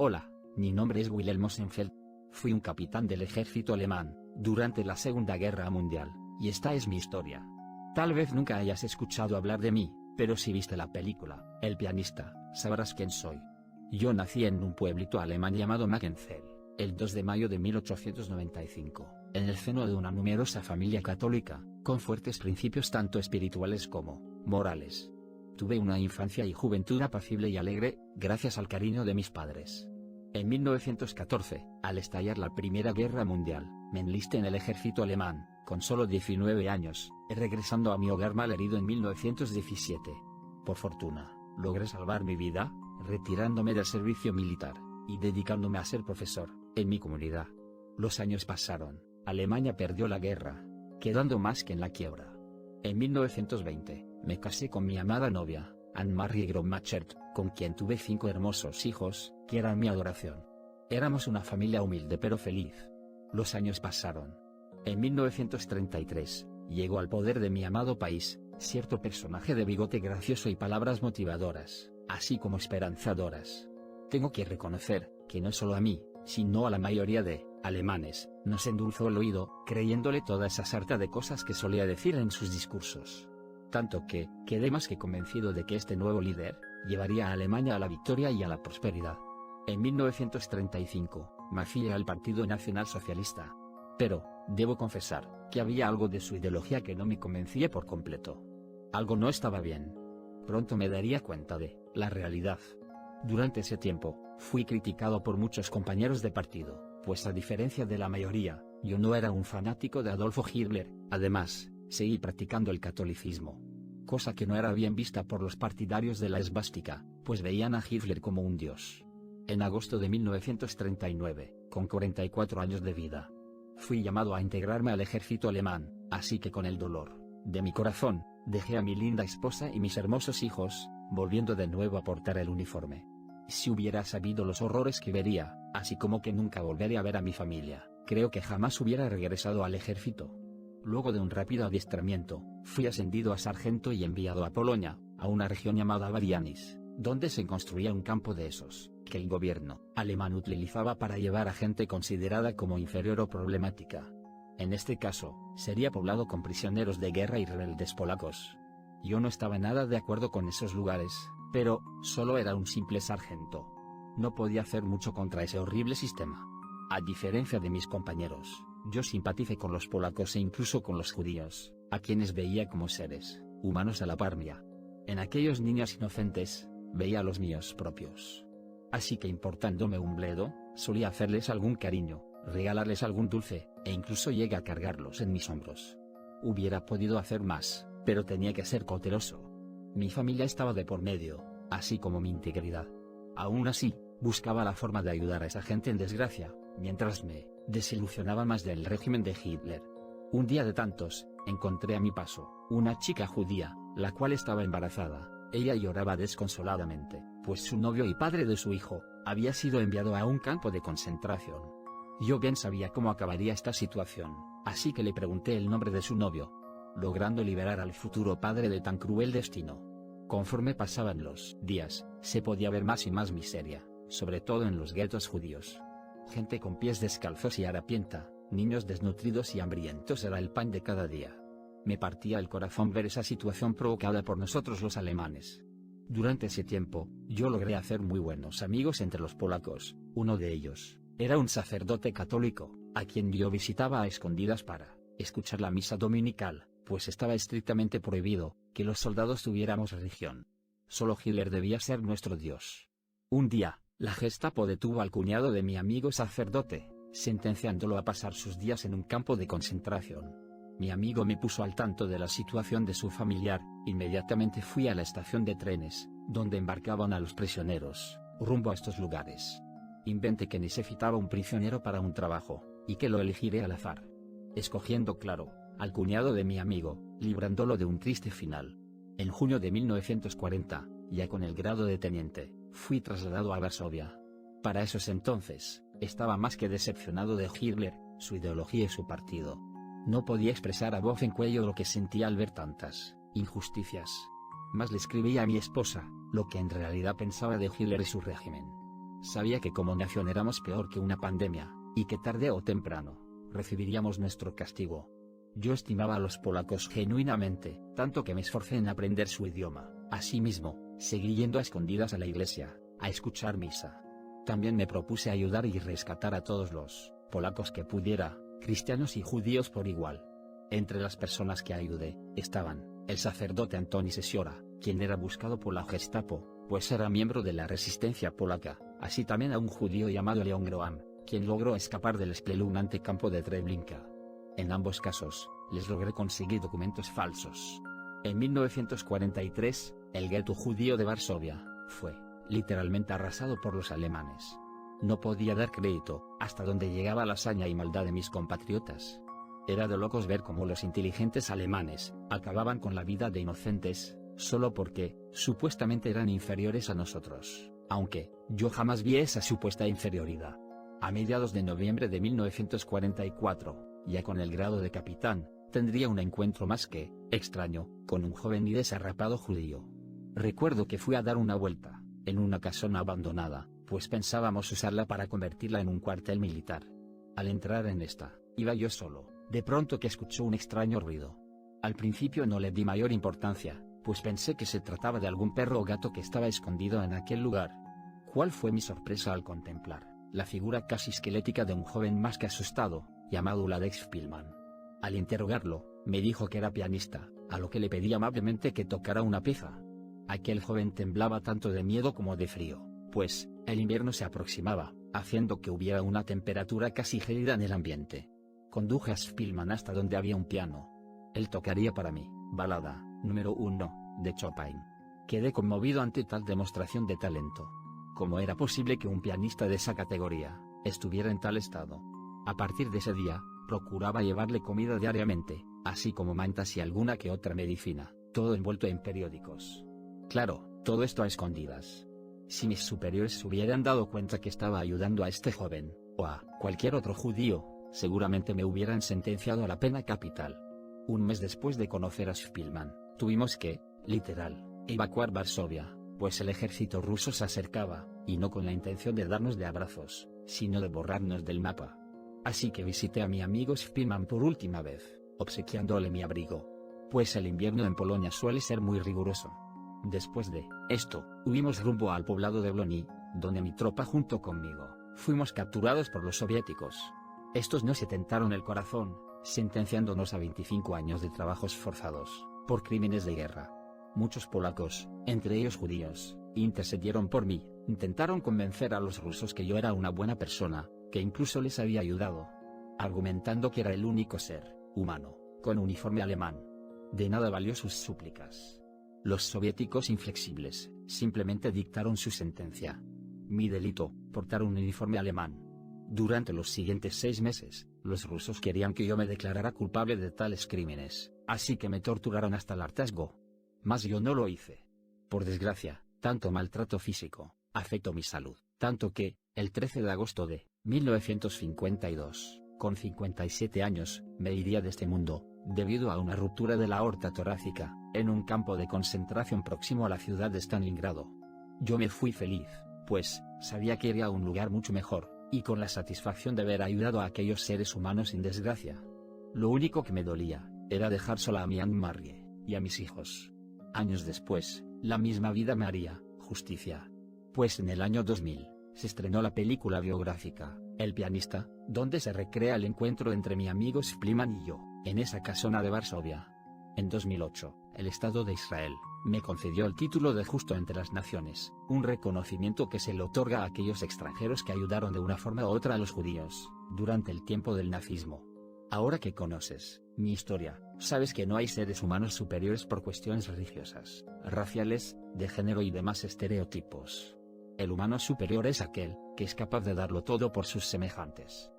Hola, mi nombre es Wilhelm Mosenfeld. Fui un capitán del ejército alemán, durante la Segunda Guerra Mundial, y esta es mi historia. Tal vez nunca hayas escuchado hablar de mí, pero si viste la película, El pianista, sabrás quién soy. Yo nací en un pueblito alemán llamado Magenzell, el 2 de mayo de 1895, en el seno de una numerosa familia católica, con fuertes principios tanto espirituales como morales. Tuve una infancia y juventud apacible y alegre, gracias al cariño de mis padres. En 1914, al estallar la Primera Guerra Mundial, me enlisté en el ejército alemán, con solo 19 años, regresando a mi hogar malherido en 1917. Por fortuna, logré salvar mi vida, retirándome del servicio militar, y dedicándome a ser profesor, en mi comunidad. Los años pasaron, Alemania perdió la guerra, quedando más que en la quiebra. En 1920, me casé con mi amada novia, Anne-Marie Grommachert, con quien tuve 5 hermosos hijos, que eran mi adoración. Éramos una familia humilde pero feliz. Los años pasaron. En 1933, llegó al poder de mi amado país, cierto personaje de bigote gracioso y palabras motivadoras, así como esperanzadoras. Tengo que reconocer, que no solo a mí, sino a la mayoría de alemanes, nos endulzó el oído, creyéndole toda esa sarta de cosas que solía decir en sus discursos. Tanto que, quedé más que convencido de que este nuevo líder, llevaría a Alemania a la victoria y a la prosperidad. En 1935, me afilié al Partido Nacional Socialista. Pero, debo confesar, que había algo de su ideología que no me convencía por completo. Algo no estaba bien. Pronto me daría cuenta de la realidad. Durante ese tiempo, fui criticado por muchos compañeros de partido, pues a diferencia de la mayoría, yo no era un fanático de Adolfo Hitler. Además, seguí practicando el catolicismo. Cosa que no era bien vista por los partidarios de la esvástica, pues veían a Hitler como un dios. En agosto de 1939, con 44 años de vida, fui llamado a integrarme al ejército alemán, así que con el dolor de mi corazón, dejé a mi linda esposa y mis hermosos hijos, volviendo de nuevo a portar el uniforme. Si hubiera sabido los horrores que vería, así como que nunca volvería a ver a mi familia, creo que jamás hubiera regresado al ejército. Luego de un rápido adiestramiento, fui ascendido a sargento y enviado a Polonia, a una región llamada Barianis, donde se construía un campo de esos, que el gobierno alemán utilizaba para llevar a gente considerada como inferior o problemática. En este caso, sería poblado con prisioneros de guerra y rebeldes polacos. Yo no estaba nada de acuerdo con esos lugares, pero, solo era un simple sargento. No podía hacer mucho contra ese horrible sistema. A diferencia de mis compañeros, yo simpaticé con los polacos e incluso con los judíos, a quienes veía como seres humanos a la par mía. En aquellos niños inocentes, veía a los míos propios. Así que importándome un bledo, solía hacerles algún cariño, regalarles algún dulce, e incluso llegué a cargarlos en mis hombros. Hubiera podido hacer más, pero tenía que ser cauteloso. Mi familia estaba de por medio, así como mi integridad. Aún así, buscaba la forma de ayudar a esa gente en desgracia, mientras me desilusionaba más del régimen de Hitler. Un día de tantos, encontré a mi paso una chica judía, la cual estaba embarazada. Ella lloraba desconsoladamente, pues su novio y padre de su hijo, había sido enviado a un campo de concentración. Yo bien sabía cómo acabaría esta situación, así que le pregunté el nombre de su novio, logrando liberar al futuro padre de tan cruel destino. Conforme pasaban los días, se podía ver más y más miseria, sobre todo en los guetos judíos. Gente con pies descalzos y harapienta, niños desnutridos y hambrientos era el pan de cada día. Me partía el corazón ver esa situación provocada por nosotros los alemanes. Durante ese tiempo, yo logré hacer muy buenos amigos entre los polacos. Uno de ellos era un sacerdote católico, a quien yo visitaba a escondidas para escuchar la misa dominical, pues estaba estrictamente prohibido que los soldados tuviéramos religión. Solo Hitler debía ser nuestro Dios. Un día, la Gestapo detuvo al cuñado de mi amigo sacerdote, sentenciándolo a pasar sus días en un campo de concentración. Mi amigo me puso al tanto de la situación de su familiar. Inmediatamente fui a la estación de trenes, donde embarcaban a los prisioneros, rumbo a estos lugares. Inventé que necesitaba un prisionero para un trabajo, y que lo elegiré al azar. Escogiendo, claro, al cuñado de mi amigo, librándolo de un triste final. En junio de 1940, ya con el grado de teniente, fui trasladado a Varsovia. Para esos entonces, estaba más que decepcionado de Hitler, su ideología y su partido. No podía expresar a voz en cuello lo que sentía al ver tantas injusticias. Más le escribía a mi esposa, lo que en realidad pensaba de Hitler y su régimen. Sabía que como nación éramos peor que una pandemia, y que tarde o temprano, recibiríamos nuestro castigo. Yo estimaba a los polacos genuinamente, tanto que me esforcé en aprender su idioma. Asimismo, seguí yendo a escondidas a la iglesia, a escuchar misa. También me propuse ayudar y rescatar a todos los polacos que pudiera, cristianos y judíos por igual. Entre las personas que ayudé, estaban el sacerdote Antoni Sesiora, quien era buscado por la Gestapo, pues era miembro de la resistencia polaca, así también a un judío llamado Leon Groam, quien logró escapar del espeluznante campo de Treblinka. En ambos casos, les logré conseguir documentos falsos. En 1943, el gueto judío de Varsovia fue, literalmente arrasado por los alemanes. No podía dar crédito, hasta donde llegaba la hazaña y maldad de mis compatriotas. Era de locos ver cómo los inteligentes alemanes acababan con la vida de inocentes, solo porque, supuestamente eran inferiores a nosotros, aunque, yo jamás vi esa supuesta inferioridad. A mediados de noviembre de 1944, ya con el grado de capitán, tendría un encuentro más que extraño, con un joven y desarrapado judío. Recuerdo que fui a dar una vuelta, en una casona abandonada, pues pensábamos usarla para convertirla en un cuartel militar. Al entrar en esta, iba yo solo, de pronto que escuchó un extraño ruido. Al principio no le di mayor importancia, pues pensé que se trataba de algún perro o gato que estaba escondido en aquel lugar. ¿Cuál fue mi sorpresa al contemplar la figura casi esquelética de un joven más que asustado, llamado Uladek Spielmann? Al interrogarlo, me dijo que era pianista, a lo que le pedí amablemente que tocara una pieza. Aquel joven temblaba tanto de miedo como de frío, pues, el invierno se aproximaba, haciendo que hubiera una temperatura casi gélida en el ambiente. Conduje a Spielmann hasta donde había un piano. Él tocaría para mí, Balada, número 1, de Chopin. Quedé conmovido ante tal demostración de talento. ¿Cómo era posible que un pianista de esa categoría estuviera en tal estado? A partir de ese día, procuraba llevarle comida diariamente, así como mantas y alguna que otra medicina, todo envuelto en periódicos. Claro, todo esto a escondidas. Si mis superiores se hubieran dado cuenta que estaba ayudando a este joven, o a cualquier otro judío, seguramente me hubieran sentenciado a la pena capital. Un mes después de conocer a Spielmann, tuvimos que, literal, evacuar Varsovia, pues el ejército ruso se acercaba, y no con la intención de darnos de abrazos, sino de borrarnos del mapa. Así que visité a mi amigo Spielmann por última vez, obsequiándole mi abrigo, pues el invierno en Polonia suele ser muy riguroso. Después de esto, huimos rumbo al poblado de Blony, donde mi tropa junto conmigo, fuimos capturados por los soviéticos. Estos nos tentaron el corazón, sentenciándonos a 25 años de trabajos forzados, por crímenes de guerra. Muchos polacos, entre ellos judíos, intercedieron por mí, intentaron convencer a los rusos que yo era una buena persona, que incluso les había ayudado, argumentando que era el único ser humano con uniforme alemán. De nada valió sus súplicas. Los soviéticos inflexibles simplemente dictaron su sentencia. Mi delito, portar un uniforme alemán. Durante los siguientes 6 meses, los rusos querían que yo me declarara culpable de tales crímenes, así que me torturaron hasta el hartazgo. Mas yo no lo hice. Por desgracia, tanto maltrato físico afectó mi salud, tanto que, el 13 de agosto de 1952, con 57 años, me iría de este mundo, debido a una ruptura de la aorta torácica, en un campo de concentración próximo a la ciudad de Stalingrado. Yo me fui feliz, pues, sabía que iría a un lugar mucho mejor, y con la satisfacción de haber ayudado a aquellos seres humanos sin desgracia. Lo único que me dolía, era dejar sola a mi Anne Marie, y a mis hijos. Años después, la misma vida me haría justicia. Pues en el año 2000, se estrenó la película biográfica, El pianista, donde se recrea el encuentro entre mi amigo Spielmann y yo, en esa casona de Varsovia. En 2008, el Estado de Israel me concedió el título de Justo entre las Naciones, un reconocimiento que se le otorga a aquellos extranjeros que ayudaron de una forma u otra a los judíos, durante el tiempo del nazismo. Ahora que conoces mi historia, sabes que no hay seres humanos superiores por cuestiones religiosas, raciales, de género y demás estereotipos. El humano superior es aquel que es capaz de darlo todo por sus semejantes.